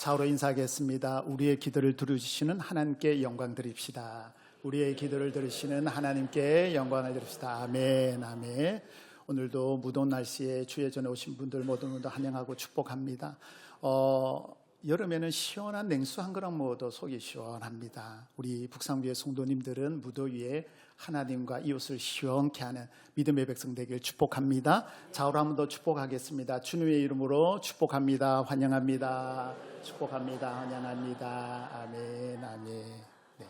사우로 인사하겠습니다. 우리의 기도를 들으시는 하나님께 영광 드립시다. 우리의 기도를 들으시는 하나님께 영광을 드립시다. 아멘, 아멘. 오늘도 무더운 날씨에 주의 전에 오신 분들 모두 환영하고 축복합니다. 여름에는 시원한 냉수 한 그릇 먹어도 속이 시원합니다. 우리 북상교회 성도님들은 무더위에 하나님과 이웃을 시원케 하는 믿음의 백성 되길 축복합니다. 좌우로 한 번 더 축복하겠습니다. 주님의 이름으로 축복합니다. 환영합니다. 축복합니다. 환영합니다. 아멘, 아멘. 네.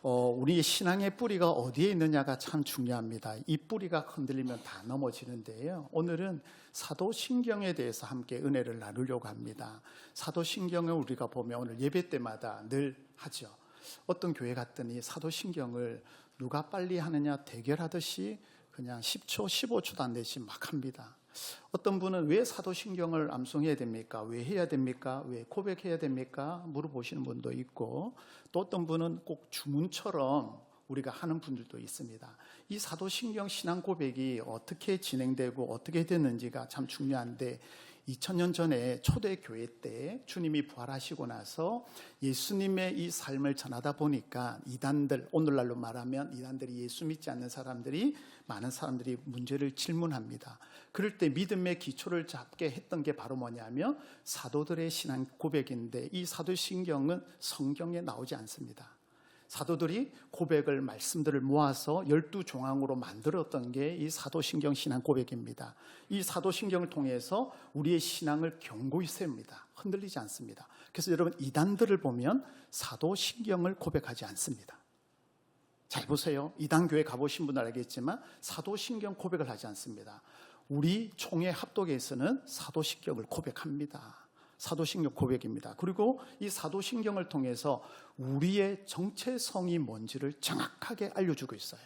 우리 신앙의 뿌리가 어디에 있느냐가 참 중요합니다. 이 뿌리가 흔들리면 다 넘어지는데요. 오늘은 사도신경에 대해서 함께 은혜를 나누려고 합니다. 사도신경을 우리가 보면 오늘 예배 때마다 늘 하죠. 어떤 교회 갔더니 사도신경을 누가 빨리 하느냐 대결하듯이 그냥 10초, 15초도 안 되시 막 합니다. 어떤 분은 왜 사도신경을 암송해야 됩니까? 왜 해야 됩니까? 왜 고백해야 됩니까? 물어보시는 분도 있고, 또 어떤 분은 꼭 주문처럼 우리가 하는 분들도 있습니다. 이 사도신경 신앙 고백이 어떻게 진행되고 어떻게 됐는지가 참 중요한데, 2000년 전에 초대교회 때 주님이 부활하시고 나서 예수님의 이 삶을 전하다 보니까 이단들, 오늘날로 말하면 이단들이 예수 믿지 않는 사람들이, 많은 사람들이 문제를 질문합니다. 그럴 때 믿음의 기초를 잡게 했던 게 바로 뭐냐면 사도들의 신앙 고백인데, 이 사도신경은 성경에 나오지 않습니다. 사도들이 고백을, 말씀들을 모아서 12조항으로 만들었던 게 이 사도신경 신앙 고백입니다. 이 사도신경을 통해서 우리의 신앙을 견고히 세웁니다. 흔들리지 않습니다. 그래서 여러분, 이단들을 보면 사도신경을 고백하지 않습니다. 잘 보세요. 이단교회 가보신 분들 알겠지만 사도신경 고백을 하지 않습니다. 우리 총회 합독에서는 사도신경을 고백합니다. 사도신경 고백입니다. 그리고 이 사도신경을 통해서 우리의 정체성이 뭔지를 정확하게 알려주고 있어요.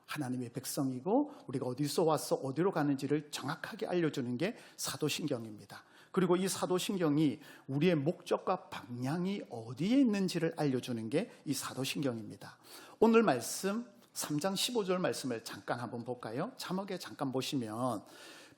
하나님의 백성이고 우리가 어디서 와서 어디로 가는지를 정확하게 알려주는 게 사도신경입니다. 그리고 이 사도신경이 우리의 목적과 방향이 어디에 있는지를 알려주는 게 이 사도신경입니다. 오늘 말씀 3장 15절 말씀을 잠깐 한번 볼까요? 자막에 잠깐 보시면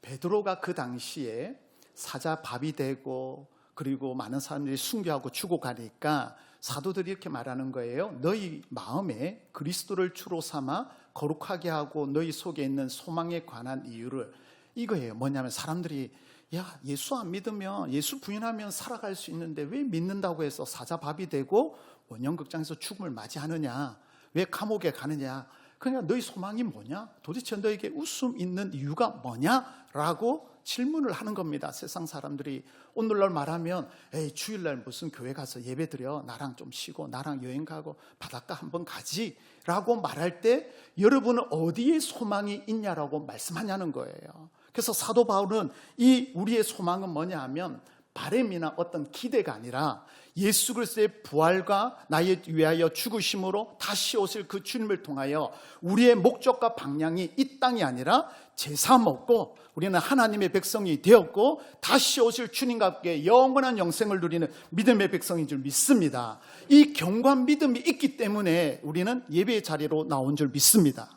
베드로가 그 당시에 사자 밥이 되고 그리고 많은 사람들이 순교하고 죽어가니까 사도들이 이렇게 말하는 거예요. 너희 마음에 그리스도를 주로 삼아 거룩하게 하고 너희 속에 있는 소망에 관한 이유를, 이거예요. 뭐냐면 사람들이 야, 예수 안 믿으면, 예수 부인하면 살아갈 수 있는데 왜 믿는다고 해서 사자 밥이 되고 원형극장에서 죽음을 맞이하느냐, 왜 감옥에 가느냐, 그냥 너희 소망이 뭐냐, 도대체 너에게 웃음 있는 이유가 뭐냐 라고 질문을 하는 겁니다. 세상 사람들이 오늘날 말하면 에이, 주일날 무슨 교회 가서 예배 드려, 나랑 좀 쉬고 나랑 여행 가고 바닷가 한번 가지 라고 말할 때 여러분은 어디에 소망이 있냐라고 말씀하냐는 거예요. 그래서 사도 바울은 이 우리의 소망은 뭐냐 하면 바램이나 어떤 기대가 아니라 예수 그리스도의 부활과 나의 위하여 죽으심으로 다시 오실 그 주님을 통하여 우리의 목적과 방향이 이 땅이 아니라 제사 먹고 우리는 하나님의 백성이 되었고 다시 오실 주님과 함께 영원한 영생을 누리는 믿음의 백성인 줄 믿습니다. 이 견고한 믿음이 있기 때문에 우리는 예배의 자리로 나온 줄 믿습니다.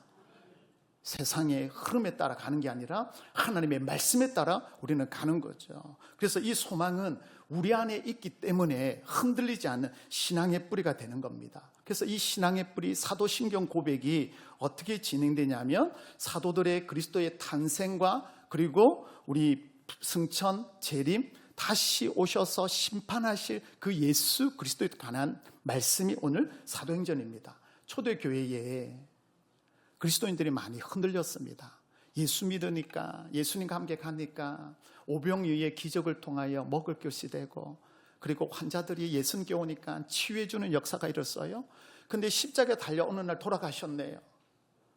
세상의 흐름에 따라 가는 게 아니라 하나님의 말씀에 따라 우리는 가는 거죠. 그래서 이 소망은 우리 안에 있기 때문에 흔들리지 않는 신앙의 뿌리가 되는 겁니다. 그래서 이 신앙의 뿌리 사도신경 고백이 어떻게 진행되냐면 사도들의 그리스도의 탄생과 그리고 우리 승천, 재림, 다시 오셔서 심판하실 그 예수 그리스도에 관한 말씀이 오늘 사도행전입니다. 초대교회에 그리스도인들이 많이 흔들렸습니다. 예수 믿으니까, 예수님과 함께 가니까 오병이어의 기적을 통하여 먹을 것이 되고, 그리고 환자들이 예수님께 오니까 치유해주는 역사가 일었어요. 근데 십자가에 달려 어느 날 돌아가셨네요.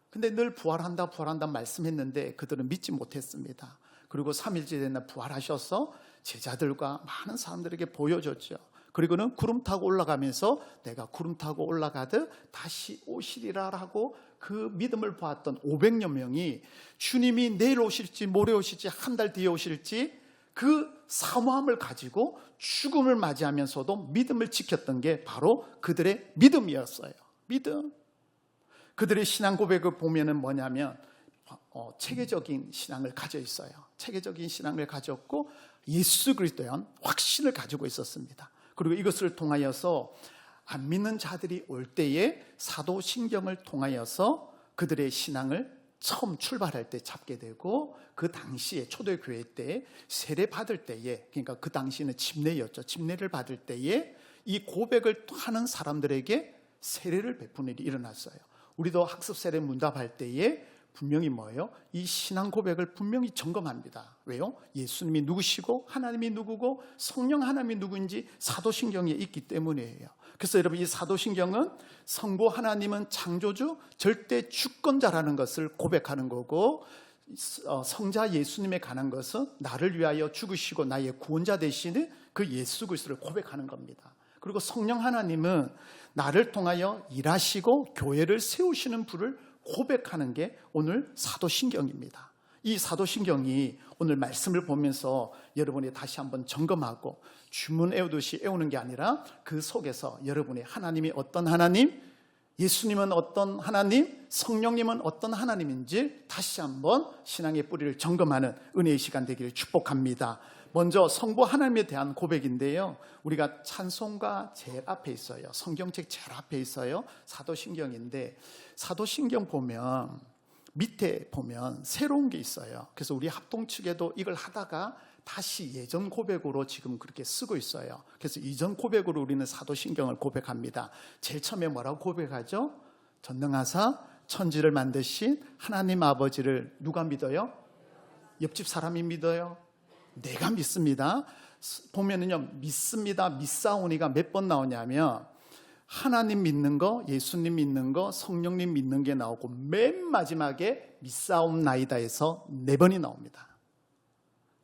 근데 늘 부활한다 말씀했는데 그들은 믿지 못했습니다. 그리고 3일째 된 날 부활하셔서 제자들과 많은 사람들에게 보여줬죠. 그리고는 구름 타고 올라가면서 내가 구름 타고 올라가듯 다시 오시리라라고 그 믿음을 보았던 500여 명이 주님이 내일 오실지 모레 오실지 한 달 뒤에 오실지 그 사모함을 가지고 죽음을 맞이하면서도 믿음을 지켰던 게 바로 그들의 믿음이었어요. 믿음. 그들의 신앙 고백을 보면은 뭐냐면 체계적인 신앙을 가져 있어요. 체계적인 신앙을 가졌고 예수 그리스도에 대한 확신을 가지고 있었습니다. 그리고 이것을 통하여서 안 믿는 자들이 올 때에 사도신경을 통하여서 그들의 신앙을 처음 출발할 때 잡게 되고, 그 당시에 초대교회 때 세례 받을 때에, 그러니까 그 당시는 침례였죠. 침례를 받을 때에 이 고백을 하는 사람들에게 세례를 베푸는 일이 일어났어요. 우리도 학습 세례 문답할 때에 분명히 뭐예요? 이 신앙 고백을 분명히 점검합니다. 왜요? 예수님이 누구시고 하나님이 누구고 성령 하나님이 누구인지 사도신경에 있기 때문이에요. 그래서 여러분, 이 사도신경은 성부 하나님은 창조주 절대 주권자라는 것을 고백하는 거고, 성자 예수님에 관한 것은 나를 위하여 죽으시고 나의 구원자 되시는 그 예수 그리스도를 고백하는 겁니다. 그리고 성령 하나님은 나를 통하여 일하시고 교회를 세우시는 분을 고백하는 게 오늘 사도신경입니다. 이 사도신경이 오늘 말씀을 보면서 여러분이 다시 한번 점검하고 주문 외우듯이 외우는 게 아니라 그 속에서 여러분이 하나님이 어떤 하나님, 예수님은 어떤 하나님, 성령님은 어떤 하나님인지 다시 한번 신앙의 뿌리를 점검하는 은혜의 시간 되기를 축복합니다. 먼저 성부 하나님에 대한 고백인데요, 우리가 찬송가 제일 앞에 있어요. 성경책 제일 앞에 있어요. 사도신경인데, 사도신경 보면 밑에 보면 새로운 게 있어요. 그래서 우리 합동 측에도 이걸 하다가 다시 예전 고백으로 지금 그렇게 쓰고 있어요. 그래서 이전 고백으로 우리는 사도신경을 고백합니다. 제일 처음에 뭐라고 고백하죠? 전능하사 천지를 만드신 하나님 아버지를 누가 믿어요? 옆집 사람이 믿어요? 내가 믿습니다. 보면은요, 믿습니다, 믿사오니가 몇 번 나오냐면 하나님 믿는 거, 예수님 믿는 거, 성령님 믿는 게 나오고 맨 마지막에 믿사옵나이다에서 4번이 나옵니다.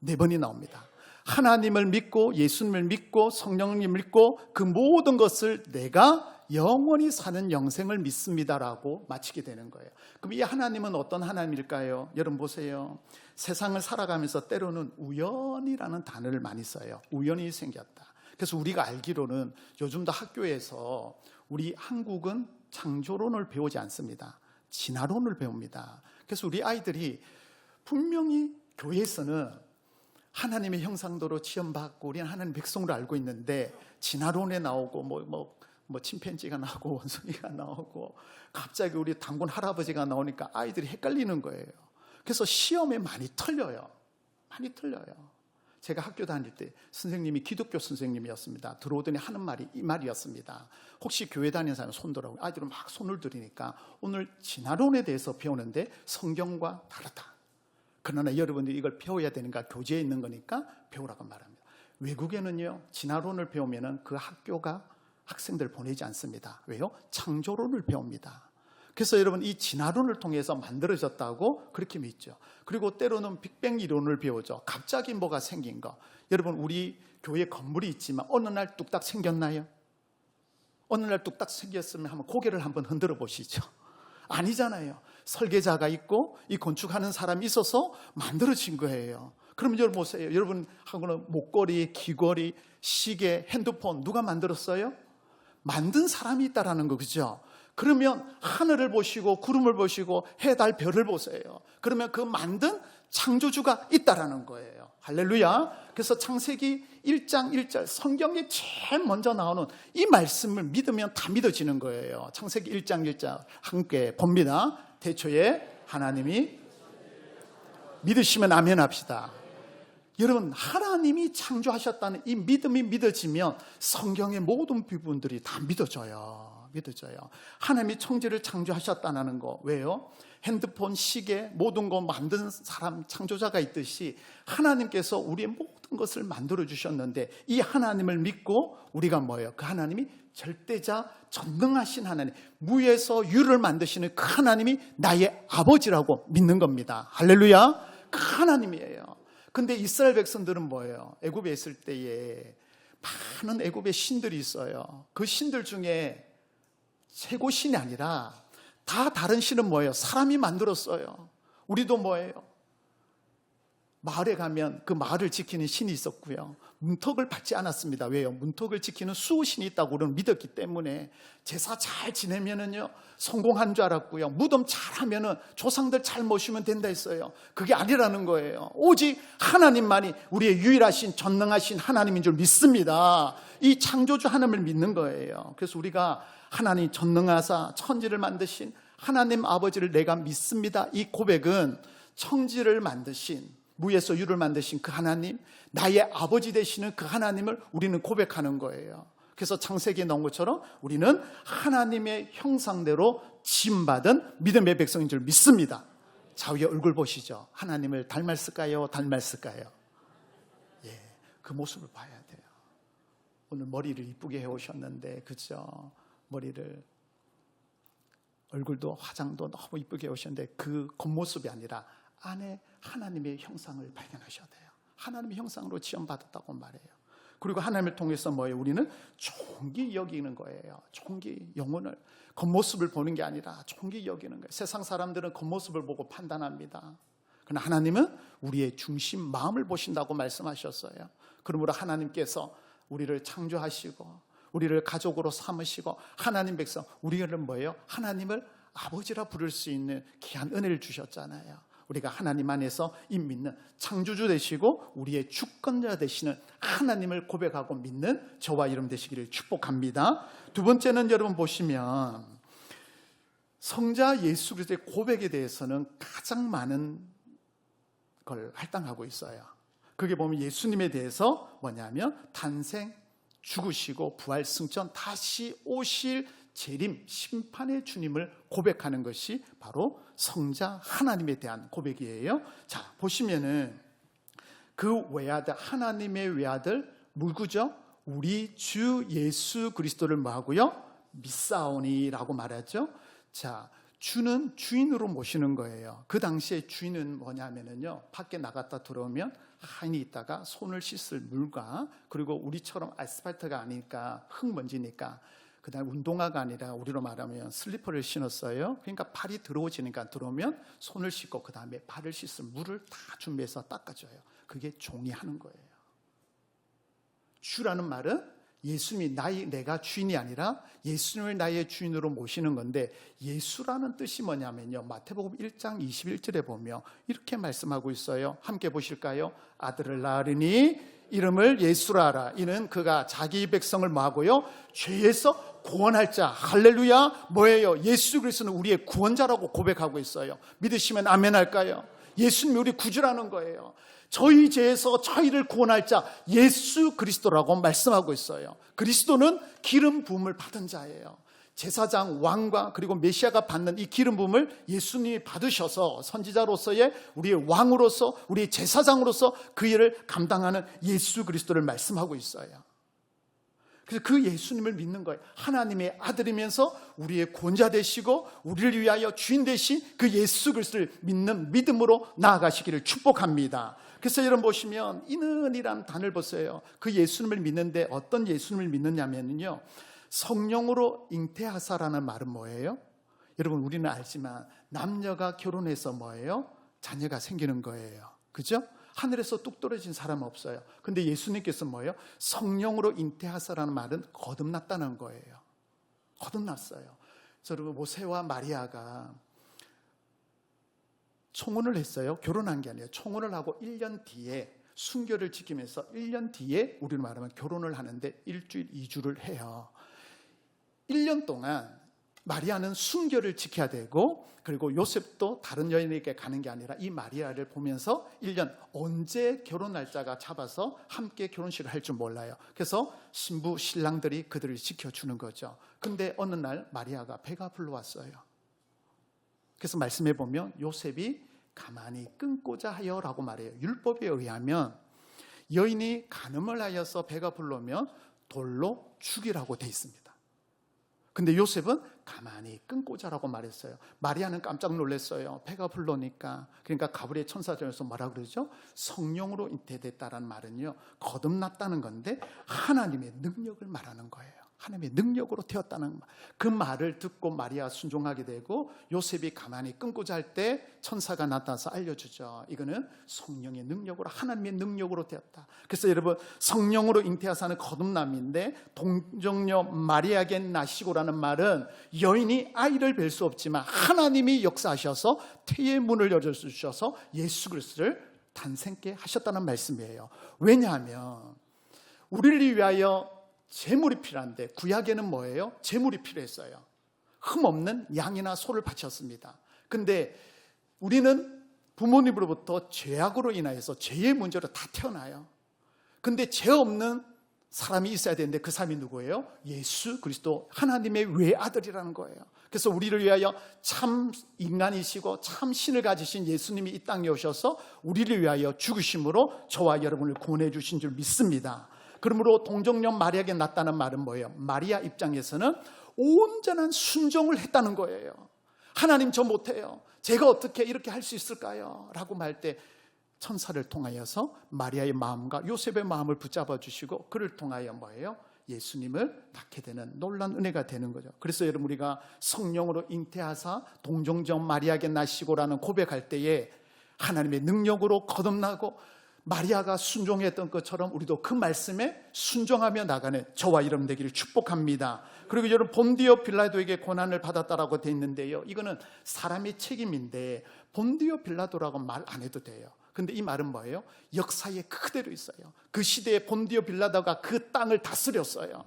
4번이 나옵니다. 하나님을 믿고 예수님을 믿고 성령님을 믿고 그 모든 것을 내가 영원히 사는 영생을 믿습니다라고 마치게 되는 거예요. 그럼 이 하나님은 어떤 하나님일까요? 여러분 보세요. 세상을 살아가면서 때로는 우연이라는 단어를 많이 써요. 우연히 생겼다. 그래서 우리가 알기로는 요즘도 학교에서 우리 한국은 창조론을 배우지 않습니다. 진화론을 배웁니다. 그래서 우리 아이들이 분명히 교회에서는 하나님의 형상대로 지음받고 우리는 하나님 백성으로 알고 있는데, 진화론에 나오고 뭐 침팬지가 나오고 원숭이가 나오고 갑자기 우리 단군 할아버지가 나오니까 아이들이 헷갈리는 거예요. 그래서 시험에 많이 틀려요. 많이 틀려요. 제가 학교 다닐 때 선생님이 기독교 선생님이었습니다. 들어오더니 하는 말이 이 말이었습니다. 혹시 교회 다니는 사람 손 들라고. 아이들은 막 손을 들이니까 오늘 진화론에 대해서 배우는데 성경과 다르다. 그러나 여러분들이 이걸 배워야 되니까 교재에 있는 거니까 배우라고 말합니다. 외국에는요, 진화론을 배우면 그 학교가 학생들 보내지 않습니다. 왜요? 창조론을 배웁니다. 그래서 여러분, 이 진화론을 통해서 만들어졌다고 그렇게 믿죠. 그리고 때로는 빅뱅 이론을 배우죠. 갑자기 뭐가 생긴 거. 여러분, 우리 교회 건물이 있지만 어느 날 뚝딱 생겼나요? 어느 날 뚝딱 생겼으면 한번 고개를 한번 흔들어 보시죠. 아니잖아요. 설계자가 있고 이 건축하는 사람이 있어서 만들어진 거예요. 그럼 여러분 보세요. 여러분하고는 목걸이, 귀걸이, 시계, 핸드폰 누가 만들었어요? 만든 사람이 있다라는 거, 그죠? 그러면 하늘을 보시고 구름을 보시고 해, 달, 별을 보세요. 그러면 그 만든 창조주가 있다라는 거예요. 할렐루야. 그래서 창세기 1장 1절 성경에 제일 먼저 나오는 이 말씀을 믿으면 다 믿어지는 거예요. 창세기 1장 1절 함께 봅니다. 태초에 하나님이, 믿으시면 아멘 합시다. 여러분, 하나님이 창조하셨다는 이 믿음이 믿어지면 성경의 모든 부분들이 다 믿어져요. 하나님이 천지를 창조하셨다는 거. 왜요? 핸드폰, 시계, 모든 거 만든 사람, 창조자가 있듯이 하나님께서 우리의 모든 것을 만들어 주셨는데, 이 하나님을 믿고 우리가 뭐예요? 그 하나님이 절대자, 전능하신 하나님, 무에서 유를 만드시는 그 하나님이 나의 아버지라고 믿는 겁니다. 할렐루야. 그 하나님이에요. 근데 이스라엘 백성들은 뭐예요? 애굽에 있을 때에 많은 애굽의 신들이 있어요. 그 신들 중에 최고 신이 아니라 다 다른 신은 뭐예요? 사람이 만들었어요. 우리도 뭐예요? 마을에 가면 그 마을을 지키는 신이 있었고요. 문턱을 밟지 않았습니다. 왜요? 문턱을 지키는 수호신이 있다고 우리는 믿었기 때문에 제사 잘 지내면은요 성공한 줄 알았고요. 무덤 잘하면은 조상들 잘 모시면 된다 했어요. 그게 아니라는 거예요. 오직 하나님만이 우리의 유일하신 전능하신 하나님인 줄 믿습니다. 이 창조주 하나님을 믿는 거예요. 그래서 우리가 하나님 전능하사 천지를 만드신 하나님 아버지를 내가 믿습니다. 이 고백은 천지를 만드신 무에서 유를 만드신 그 하나님, 나의 아버지 되시는 그 하나님을 우리는 고백하는 거예요. 그래서 창세기에 나온 것처럼 우리는 하나님의 형상대로 지음받은 믿음의 백성인 줄 믿습니다. 자, 위에 얼굴 보시죠. 하나님을 닮았을까요? 닮았을까요? 예, 그 모습을 봐야 돼요. 오늘 머리를 이쁘게 해오셨는데, 그죠? 머리를, 얼굴도 화장도 너무 이쁘게 해오셨는데 그 겉모습이 아니라 안에 하나님의 형상을 발견하셔야 돼요. 하나님의 형상으로 지음받았다고 말해요. 그리고 하나님을 통해서 뭐예요? 우리는 존귀 여기는 거예요. 존귀, 영혼을 겉모습을 보는 게 아니라 존귀 여기는 거예요. 세상 사람들은 겉모습을 보고 판단합니다. 그러나 하나님은 우리의 중심 마음을 보신다고 말씀하셨어요. 그러므로 하나님께서 우리를 창조하시고 우리를 가족으로 삼으시고 하나님 백성, 우리를 뭐예요? 하나님을 아버지라 부를 수 있는 귀한 은혜를 주셨잖아요. 우리가 하나님 안에서 이 믿는 창조주 되시고 우리의 주권자 되시는 하나님을 고백하고 믿는 저와 여러분 되시기를 축복합니다. 두 번째는 여러분 보시면 성자 예수 그리스도의 고백에 대해서는 가장 많은 걸 할당하고 있어요. 그게 보면 예수님에 대해서 뭐냐면 탄생, 죽으시고 부활, 승천, 다시 오실 재림, 심판의 주님을 고백하는 것이 바로 성자 하나님에 대한 고백이에요. 자, 보시면은 그 외아들, 하나님의 외아들 누구죠? 우리 주 예수 그리스도를 뭐하고요? 믿사오니라고 말하죠. 자, 주는 주인으로 모시는 거예요. 그 당시에 주인은 뭐냐면요, 밖에 나갔다 들어오면 하인이 있다가 손을 씻을 물과, 그리고 우리처럼 아스팔트가 아니니까 흙먼지니까 그 다음에 운동화가 아니라 우리로 말하면 슬리퍼를 신었어요. 그러니까 발이 들어오지니까 들어오면 손을 씻고 그 다음에 발을 씻을 물을 다 준비해서 닦아줘요. 그게 종이 하는 거예요. 주라는 말은 예수님이 내가 주인이 아니라 예수님을 나의 주인으로 모시는 건데, 예수라는 뜻이 뭐냐면요, 마태복음 1장 21절에 보면 이렇게 말씀하고 있어요. 함께 보실까요? 아들을 낳으리니 이름을 예수라 하라. 이는 그가 자기 백성을 뭐하고요? 죄에서 구원할 자. 할렐루야. 뭐예요? 예수 그리스도는 우리의 구원자라고 고백하고 있어요. 믿으시면 아멘 할까요? 예수님이 우리 구주라는 거예요. 저희 죄에서 저희를 구원할 자 예수 그리스도라고 말씀하고 있어요. 그리스도는 기름 부음을 받은 자예요. 제사장, 왕과 그리고 메시아가 받는 이 기름 부음을 예수님이 받으셔서 선지자로서의 우리의 왕으로서 우리의 제사장으로서 그 일을 감당하는 예수 그리스도를 말씀하고 있어요. 그래서 그 예수님을 믿는 거예요. 하나님의 아들이면서 우리의 구원자 되시고 우리를 위하여 주인 되신 그 예수 그리스도를 믿는 믿음으로 나아가시기를 축복합니다. 그래서 여러분 보시면 이는이란 단어를 보세요. 그 예수님을 믿는데 어떤 예수님을 믿느냐면요, 성령으로 잉태하사라는 말은 뭐예요? 여러분 우리는 알지만 남녀가 결혼해서 뭐예요? 자녀가 생기는 거예요. 그죠? 하늘에서 뚝 떨어진 사람은 없어요. 근데 예수님께서 뭐예요? 성령으로 잉태하사라는 말은 거듭났다는 거예요. 거듭났어요. 그래서 여러분 모세와 마리아가 청혼을 했어요. 결혼한 게 아니에요. 청혼을 하고 1년 뒤에 순결을 지키면서 1년 뒤에 우리로 말하면 결혼을 하는데 일주일, 2주를 해요. 1년 동안 마리아는 순결을 지켜야 되고, 그리고 요셉도 다른 여인에게 가는 게 아니라 이 마리아를 보면서 1년 언제 결혼 날짜가 잡아서 함께 결혼식을 할 줄 몰라요. 그래서 신부 신랑들이 그들을 지켜주는 거죠. 근데 어느 날 마리아가 배가 불러왔어요. 그래서 말씀해 보면 요셉이 가만히 끊고자 하여라고 말해요. 율법에 의하면 여인이 간음을 하여서 배가 불러오면 돌로 죽이라고 돼 있습니다. 근데 요셉은 가만히 끊고자라고 말했어요. 마리아는 깜짝 놀랐어요. 배가 불러오니까. 그러니까 가브리엘 천사전에서 뭐라 그러죠? 성령으로 잉태됐다라는 말은요, 거듭났다는 건데 하나님의 능력을 말하는 거예요. 하나님의 능력으로 되었다는 그 말을 듣고 마리아가 순종하게 되고, 요셉이 가만히 끊고자 할 때 천사가 나타나서 알려주죠. 이거는 성령의 능력으로, 하나님의 능력으로 되었다. 그래서 여러분, 성령으로 잉태하사는 거듭남인데, 동정녀 마리아에게 나시고라는 말은 여인이 아이를 뵐 수 없지만 하나님이 역사하셔서 태의 문을 열어주셔서 예수 그리스도를 탄생케 하셨다는 말씀이에요. 왜냐하면 우리를 위하여 제물이 필요한데, 구약에는 뭐예요? 제물이 필요했어요. 흠없는 양이나 소를 바쳤습니다. 근데 우리는 부모님으로부터 죄악으로 인하여서 죄의 문제로 다 태어나요. 근데 죄 없는 사람이 있어야 되는데 그 사람이 누구예요? 예수 그리스도, 하나님의 외아들이라는 거예요. 그래서 우리를 위하여 참 인간이시고 참 신을 가지신 예수님이 이 땅에 오셔서 우리를 위하여 죽으심으로 저와 여러분을 구원해 주신 줄 믿습니다. 그러므로 동정녀 마리아에게 났다는 말은 뭐예요? 마리아 입장에서는 온전한 순종을 했다는 거예요. 하나님, 저 못해요. 제가 어떻게 이렇게 할 수 있을까요? 라고 말 때 천사를 통하여서 마리아의 마음과 요셉의 마음을 붙잡아 주시고, 그를 통하여 뭐예요? 예수님을 낳게 되는 놀라운 은혜가 되는 거죠. 그래서 여러분, 우리가 성령으로 잉태하사 동정녀 마리아에게 나시고라는 고백할 때에 하나님의 능력으로 거듭나고 마리아가 순종했던 것처럼 우리도 그 말씀에 순종하며 나가는 저와 여러분 되기를 축복합니다. 그리고 여러분, 본디오 빌라도에게 고난을 받았다라고 되어 있는데요, 이거는 사람의 책임인데 본디오 빌라도라고 말 안 해도 돼요. 근데 이 말은 뭐예요? 역사에 그대로 있어요. 그 시대에 본디오 빌라도가 그 땅을 다스렸어요.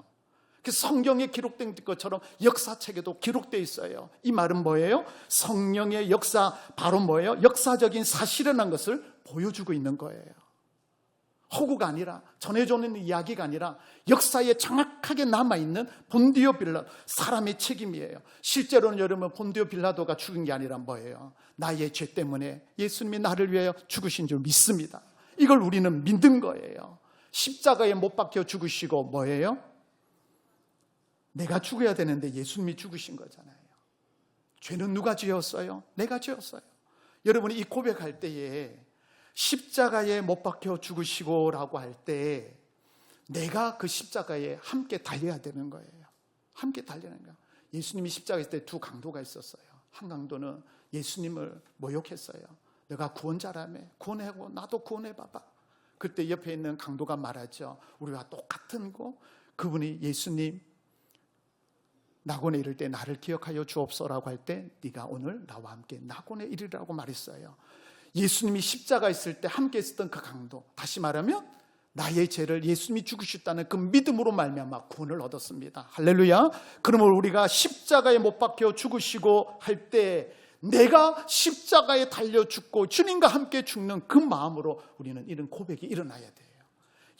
그래서 성경에 기록된 것처럼 역사책에도 기록되어 있어요. 이 말은 뭐예요? 성령의 역사, 바로 뭐예요? 역사적인 사실이라는 것을 보여주고 있는 거예요. 허구가 아니라, 전해져 있는 이야기가 아니라 역사에 정확하게 남아있는 본디오 빌라도, 사람의 책임이에요. 실제로는 여러분, 본디오 빌라도가 죽은 게 아니라 뭐예요? 나의 죄 때문에 예수님이 나를 위하여 죽으신 줄 믿습니다. 이걸 우리는 믿는 거예요. 십자가에 못 박혀 죽으시고 뭐예요? 내가 죽어야 되는데 예수님이 죽으신 거잖아요. 죄는 누가 지었어요? 내가 지었어요. 여러분이 이 고백할 때에 십자가에 못 박혀 죽으시고 라고 할 때 내가 그 십자가에 함께 달려야 되는 거예요. 함께 달리는 거예요. 예수님이 십자가에 있을 때 두 강도가 있었어요. 한 강도는 예수님을 모욕했어요. 내가 구원자라며, 구원하고 나도 구원해봐봐. 그때 옆에 있는 강도가 말하죠. 우리와 똑같은 거, 그분이 예수님 낙원에 이를 때 나를 기억하여 주옵소라고 할 때 네가 오늘 나와 함께 낙원에 이르라고 말했어요. 예수님이 십자가 있을 때 함께 있었던 그 강도, 다시 말하면 나의 죄를 예수님이 죽으셨다는 그 믿음으로 말미암아 구원을 얻었습니다. 할렐루야. 그러면 우리가 십자가에 못 박혀 죽으시고 할 때 내가 십자가에 달려 죽고 주님과 함께 죽는 그 마음으로 우리는 이런 고백이 일어나야 돼요.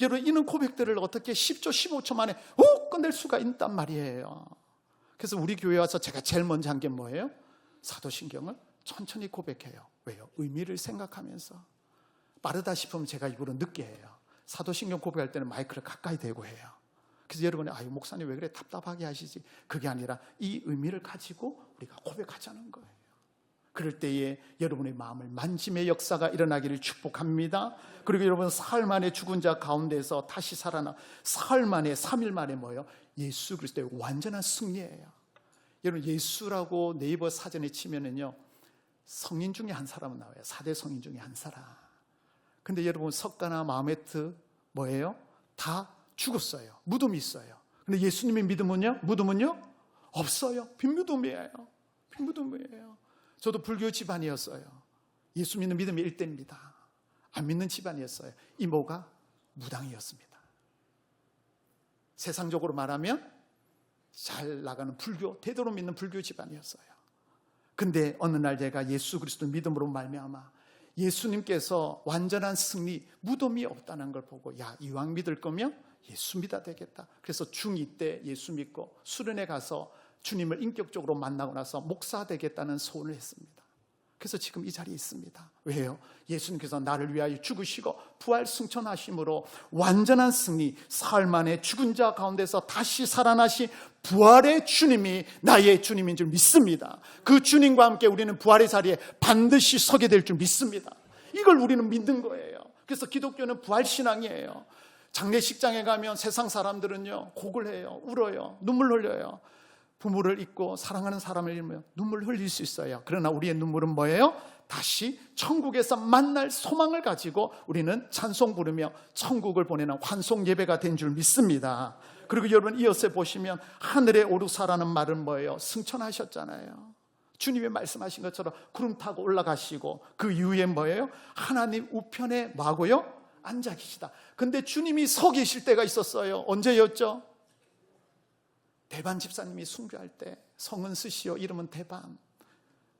여러분, 이런 고백들을 어떻게 10초 15초 만에 끝낼 수가 있단 말이에요. 그래서 우리 교회 와서 제가 제일 먼저 한 게 뭐예요? 사도신경을 천천히 고백해요. 왜요? 의미를 생각하면서. 빠르다 싶으면 제가 입으로 늦게 해요. 사도신경 고백할 때는 마이크를 가까이 대고 해요. 그래서 여러분이 아유, 목사님 왜 그래 답답하게 하시지? 그게 아니라 이 의미를 가지고 우리가 고백하자는 거예요. 그럴 때에 여러분의 마음을 만짐의 역사가 일어나기를 축복합니다. 그리고 여러분, 사흘 만에 죽은 자 가운데서 다시 살아나, 사흘 만에, 3일 만에 뭐예요? 예수 그리스도의 완전한 승리예요. 여러분, 예수라고 네이버 사전에 치면은요, 성인 중에 한 사람은 나와요. 4대 성인 중에 한 사람. 근데 여러분, 석가나 마호메트 뭐예요? 다 죽었어요. 무덤이 있어요. 근데 예수님의 믿음은요? 무덤은요? 없어요. 빈무덤이에요. 빈무덤이에요. 저도 불교 집안이었어요. 예수 믿는 믿음이 1대입니다. 안 믿는 집안이었어요. 이모가 무당이었습니다. 세상적으로 말하면 잘 나가는 불교, 대대로 믿는 불교 집안이었어요. 근데 어느 날 제가 예수 그리스도 믿음으로 말미암아 예수님께서 완전한 승리, 무덤이 없다는 걸 보고, 야, 이왕 믿을 거면 예수 믿어야 되겠다. 그래서 중2 때 예수 믿고 수련회 가서 주님을 인격적으로 만나고 나서 목사 되겠다는 소원을 했습니다. 그래서 지금 이 자리에 있습니다. 왜요? 예수님께서 나를 위하여 죽으시고 부활 승천하심으로 완전한 승리, 사흘 만에 죽은 자 가운데서 다시 살아나신 부활의 주님이 나의 주님인 줄 믿습니다. 그 주님과 함께 우리는 부활의 자리에 반드시 서게 될 줄 믿습니다. 이걸 우리는 믿는 거예요. 그래서 기독교는 부활신앙이에요. 장례식장에 가면 세상 사람들은요, 곡을 해요, 울어요, 눈물 흘려요. 부모를 잊고 사랑하는 사람을 잃으면 눈물 흘릴 수 있어요. 그러나 우리의 눈물은 뭐예요? 다시 천국에서 만날 소망을 가지고 우리는 찬송 부르며 천국을 보내는 환송 예배가 된 줄 믿습니다. 그리고 여러분 이어서 보시면 하늘에 오르사라는 말은 뭐예요? 승천하셨잖아요. 주님이 말씀하신 것처럼 구름 타고 올라가시고 그 이후에 뭐예요? 하나님 우편에 뭐하고요? 앉아 계시다. 근데 주님이 서 계실 때가 있었어요. 언제였죠? 대반 집사님이 순교할 때, 성은 스시오 이름은 대반,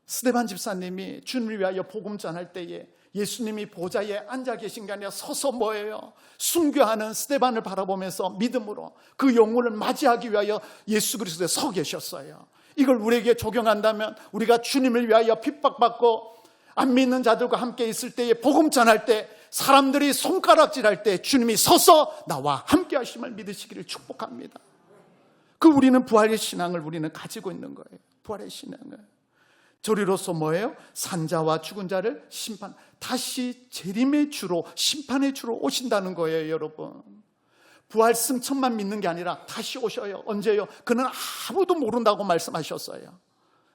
스데반 집사님이 주님을 위하여 복음 전할 때에 예수님이 보좌에 앉아 계신 게 아니라 서서 뭐예요? 순교하는 스데반을 바라보면서 믿음으로 그 영혼을 맞이하기 위하여 예수 그리스도에 서 계셨어요. 이걸 우리에게 적용한다면 우리가 주님을 위하여 핍박받고 안 믿는 자들과 함께 있을 때에 복음 전할 때 사람들이 손가락질할 때 주님이 서서 나와 함께 하심을 믿으시기를 축복합니다. 그 우리는 부활의 신앙을 우리는 가지고 있는 거예요. 부활의 신앙을. 저리로서 뭐예요? 산자와 죽은 자를 심판, 다시 재림의 주로, 심판의 주로 오신다는 거예요, 여러분. 부활 승천만 믿는 게 아니라 다시 오셔요. 언제요? 그는 아무도 모른다고 말씀하셨어요.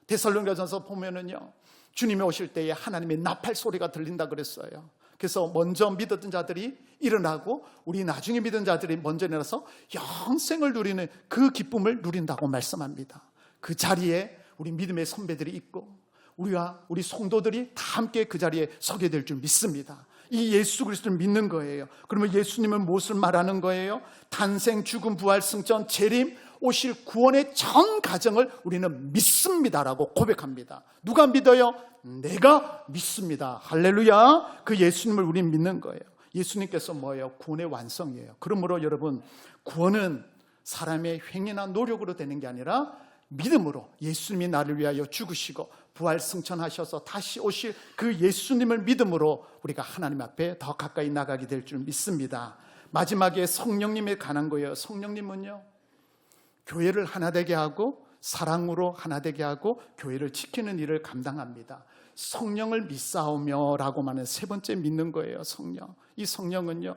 데살로니가전서 보면은요, 주님이 오실 때에 하나님의 나팔 소리가 들린다 그랬어요. 그래서 먼저 믿었던 자들이 일어나고 우리 나중에 믿은 자들이 먼저 일어나서 영생을 누리는 그 기쁨을 누린다고 말씀합니다. 그 자리에 우리 믿음의 선배들이 있고 우리와 우리 성도들이 다 함께 그 자리에 서게 될 줄 믿습니다. 이 예수 그리스도를 믿는 거예요. 그러면 예수님은 무엇을 말하는 거예요? 탄생, 죽음, 부활, 승천, 재림, 오실 구원의 전 과정을 우리는 믿습니다라고 고백합니다. 누가 믿어요? 내가 믿습니다. 할렐루야. 그 예수님을 우리는 믿는 거예요. 예수님께서 뭐예요? 구원의 완성이에요. 그러므로 여러분, 구원은 사람의 행위나 노력으로 되는 게 아니라 믿음으로 예수님이 나를 위하여 죽으시고 부활 승천하셔서 다시 오실 그 예수님을 믿음으로 우리가 하나님 앞에 더 가까이 나가게 될 줄 믿습니다. 마지막에 성령님에 관한 거예요. 성령님은요, 교회를 하나 되게 하고 사랑으로 하나 되게 하고 교회를 지키는 일을 감당합니다. 성령을 믿사오며 라고 하는 세 번째 믿는 거예요. 성령. 이 성령은요,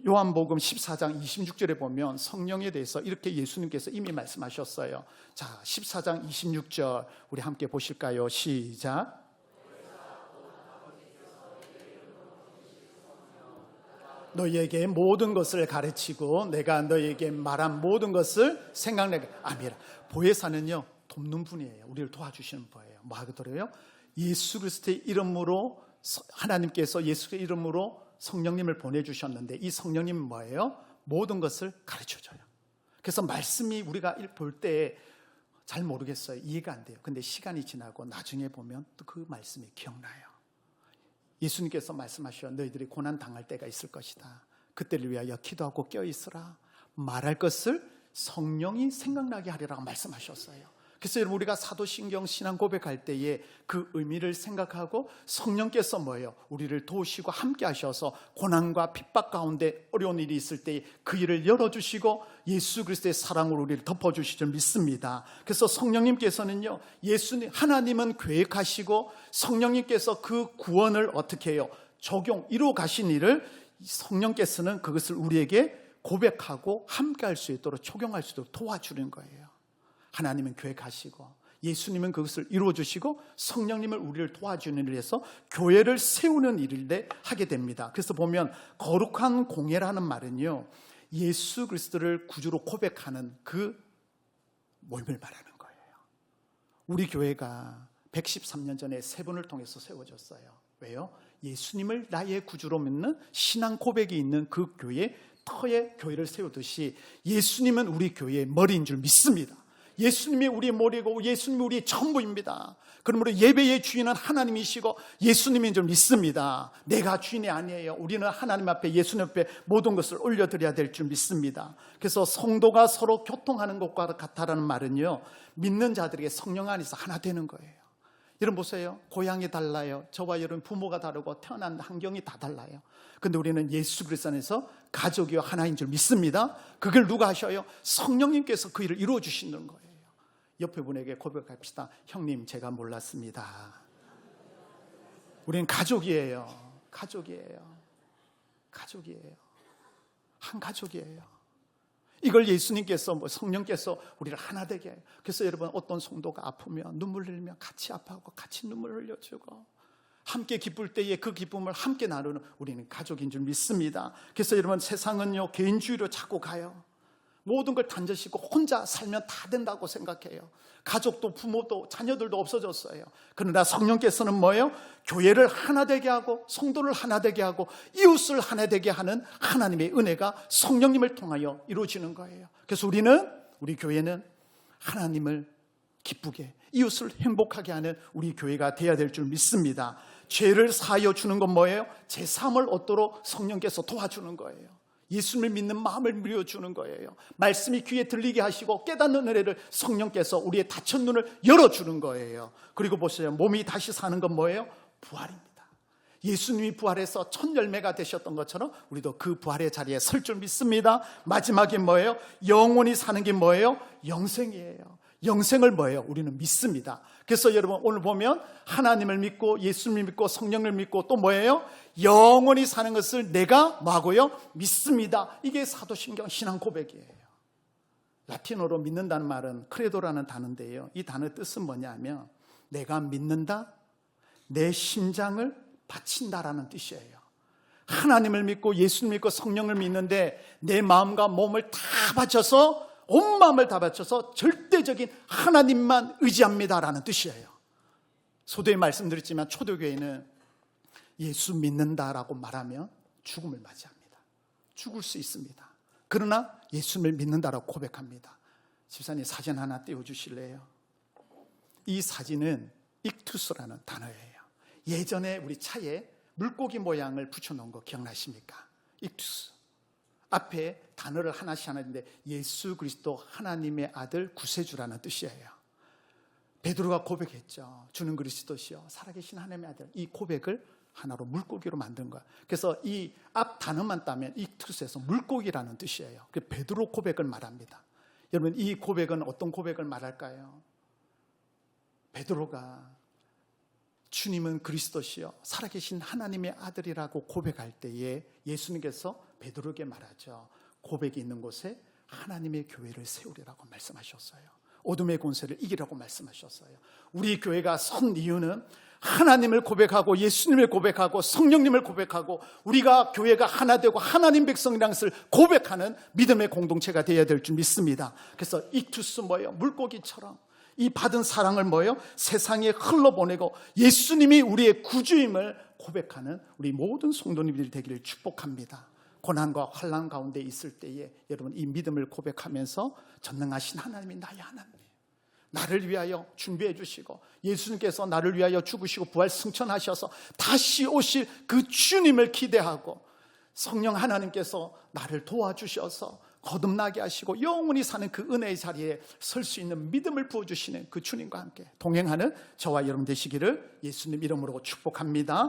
요한복음 14장 26절에 보면 성령에 대해서 이렇게 예수님께서 이미 말씀하셨어요. 자, 14장 26절 우리 함께 보실까요? 시작. 너희에게 모든 것을 가르치고 내가 너희에게 말한 모든 것을 생각나게. 아멘. 보혜사는요, 돕는 분이에요. 우리를 도와주시는 분이에요. 뭐 하더래요? 예수 그리스도의 이름으로, 하나님께서 예수의 이름으로 성령님을 보내주셨는데 이 성령님은 뭐예요? 모든 것을 가르쳐줘요. 그래서 말씀이 우리가 볼 때 잘 모르겠어요. 이해가 안 돼요. 근데 시간이 지나고 나중에 보면 또 그 말씀이 기억나요. 예수님께서 말씀하셔. 너희들이 고난 당할 때가 있을 것이다. 그때를 위하여 기도하고 껴있으라. 말할 것을 성령이 생각나게 하리라고 말씀하셨어요. 그래서 여러분, 우리가 사도신경 신앙 고백할 때에 그 의미를 생각하고 성령께서 뭐예요? 우리를 도우시고 함께 하셔서 고난과 핍박 가운데 어려운 일이 있을 때 그 일을 열어주시고 예수 그리스도의 사랑으로 우리를 덮어주실 줄 믿습니다. 그래서 성령님께서는요, 예수님, 하나님은 계획하시고 성령님께서 그 구원을 어떻게 해요? 이루어 가신 일을 성령께서는 그것을 우리에게 고백하고 함께 할 수 있도록 적용할 수 있도록 도와주는 거예요. 하나님은 계획하시고 예수님은 그것을 이루어주시고 성령님을 우리를 도와주는 일을 해서 교회를 세우는 일을 하게 됩니다. 그래서 보면 거룩한 공예라는 말은요, 예수 그리스도를 구주로 고백하는 그 모임을 말하는 거예요. 우리 교회가 113년 전에 세 분을 통해서 세워졌어요. 왜요? 예수님을 나의 구주로 믿는 신앙 고백이 있는 그 교회 터에 교회를 세우듯이 예수님은 우리 교회의 머리인 줄 믿습니다. 예수님이 우리의 머리고 예수님이 우리의 전부입니다. 그러므로 예배의 주인은 하나님이시고 예수님인 줄 믿습니다. 내가 주인이 아니에요. 우리는 하나님 앞에, 예수님 앞에 모든 것을 올려드려야 될 줄 믿습니다. 그래서 성도가 서로 교통하는 것과 같다라는 말은요, 믿는 자들에게 성령 안에서 하나 되는 거예요. 여러분 보세요. 고향이 달라요. 저와 여러분 부모가 다르고 태어난 환경이 다 달라요. 근데 우리는 예수 그리스도 안에서 가족이요 하나인 줄 믿습니다. 그걸 누가 하셔요? 성령님께서 그 일을 이루어 주시는 거예요. 옆에 분에게 고백합시다. 형님, 제가 몰랐습니다. 우리는 가족이에요. 가족이에요. 가족이에요. 한 가족이에요. 이걸 예수님께서 성령께서 우리를 하나 되게 해요. 그래서 여러분, 어떤 성도가 아프면 눈물 흘리며 같이 아파하고 같이 눈물 흘려주고 함께 기쁠 때에 그 기쁨을 함께 나누는 우리는 가족인 줄 믿습니다. 그래서 여러분, 세상은요 개인주의로 자꾸 가요. 모든 걸 단절시키고 혼자 살면 다 된다고 생각해요. 가족도 부모도 자녀들도 없어졌어요. 그러나 성령께서는 뭐예요? 교회를 하나 되게 하고 성도를 하나 되게 하고 이웃을 하나 되게 하는 하나님의 은혜가 성령님을 통하여 이루어지는 거예요. 그래서 우리 교회는 하나님을 기쁘게, 이웃을 행복하게 하는 우리 교회가 되어야 될 줄 믿습니다. 죄를 사하여 주는 건 뭐예요? 제3을 얻도록 성령께서 도와주는 거예요. 예수님을 믿는 마음을 누려주는 거예요. 말씀이 귀에 들리게 하시고 깨닫는 은혜를 성령께서 우리의 닫힌 눈을 열어주는 거예요. 그리고 보세요, 몸이 다시 사는 건 뭐예요? 부활입니다. 예수님이 부활해서 첫 열매가 되셨던 것처럼 우리도 그 부활의 자리에 설 줄 믿습니다. 마지막에 뭐예요? 영원히 사는 게 뭐예요? 영생이에요. 영생을 뭐예요? 우리는 믿습니다. 그래서 여러분, 오늘 보면 하나님을 믿고 예수님을 믿고 성령을 믿고 또 뭐예요? 영원히 사는 것을 내가 뭐하고요? 믿습니다. 이게 사도신경 신앙 고백이에요. 라틴어로 믿는다는 말은 크레도라는 단어인데요, 이 단어의 뜻은 뭐냐면 내가 믿는다, 내 심장을 바친다라는 뜻이에요. 하나님을 믿고 예수님을 믿고 성령을 믿는데 내 마음과 몸을 다 바쳐서, 온 마음을 다 바쳐서 절대적인 하나님만 의지합니다라는 뜻이에요. 소도에 말씀드렸지만 초대교회는 예수 믿는다라고 말하면 죽음을 맞이합니다. 죽을 수 있습니다. 그러나 예수님을 믿는다라고 고백합니다. 집사님, 사진 하나 띄워주실래요? 이 사진은 익투스라는 단어예요. 예전에 우리 차에 물고기 모양을 붙여놓은 거 기억나십니까? 익투스. 앞에 단어를 하나씩 하는데 예수 그리스도 하나님의 아들 구세주라는 뜻이에요. 베드로가 고백했죠. 주는 그리스도시요 살아계신 하나님의 아들. 이 고백을 하나로 물고기로 만든 거야. 그래서 이 앞 단어만 따면 익투스에서 물고기라는 뜻이에요. 그 베드로 고백을 말합니다. 여러분, 이 고백은 어떤 고백을 말할까요? 베드로가 주님은 그리스도시요 살아계신 하나님의 아들이라고 고백할 때에 예수님께서 베드로에게 말하죠. 고백이 있는 곳에 하나님의 교회를 세우리라고 말씀하셨어요. 어둠의 권세를 이기라고 말씀하셨어요. 우리 교회가 선 이유는 하나님을 고백하고 예수님을 고백하고 성령님을 고백하고 우리가 교회가 하나 되고 하나님 백성이라는 것을 고백하는 믿음의 공동체가 되어야 될 줄 믿습니다. 그래서 익투스 뭐예요? 물고기처럼 이 받은 사랑을 뭐예요? 세상에 흘러보내고 예수님이 우리의 구주임을 고백하는 우리 모든 성도님들이 되기를 축복합니다. 고난과 환난 가운데 있을 때에 여러분, 이 믿음을 고백하면서 전능하신 하나님이 나의 하나님, 나를 위하여 준비해 주시고 예수님께서 나를 위하여 죽으시고 부활 승천하셔서 다시 오실 그 주님을 기대하고 성령 하나님께서 나를 도와주셔서 거듭나게 하시고 영원히 사는 그 은혜의 자리에 설 수 있는 믿음을 부어주시는 그 주님과 함께 동행하는 저와 여러분 되시기를 예수님 이름으로 축복합니다.